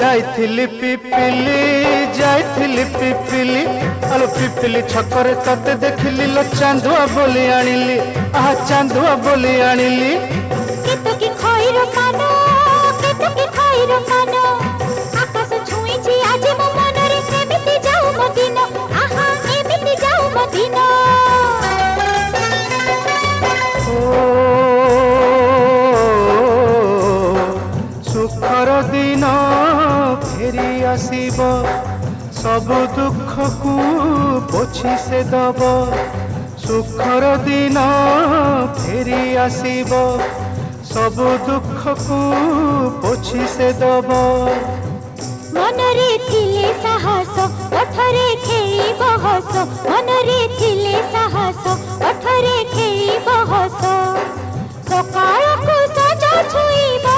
जाइथिली पिपिली जाइथिली पिपिली आलो पिपिली छकरे तते देखिली लो चांदुआ बोली आनिली आहा चांदुआ बोली आनिली केतकी खइर कानो केतकी खइर कानो आकाश छुईची आज मो मनरे एमिति जाऊ मो दिन आहा एमिति जाऊ मो दिन सुखर दिन फेरी आसीब सब दुख को पोछि से दब सुखर दिन फेरी आसीब सब दुख को पोछि से दब मनरे थिले साहस ओठरे खेली बहस मनरे थिले साहस ओठरे खेली बहस सकाळ को सजा छुईबा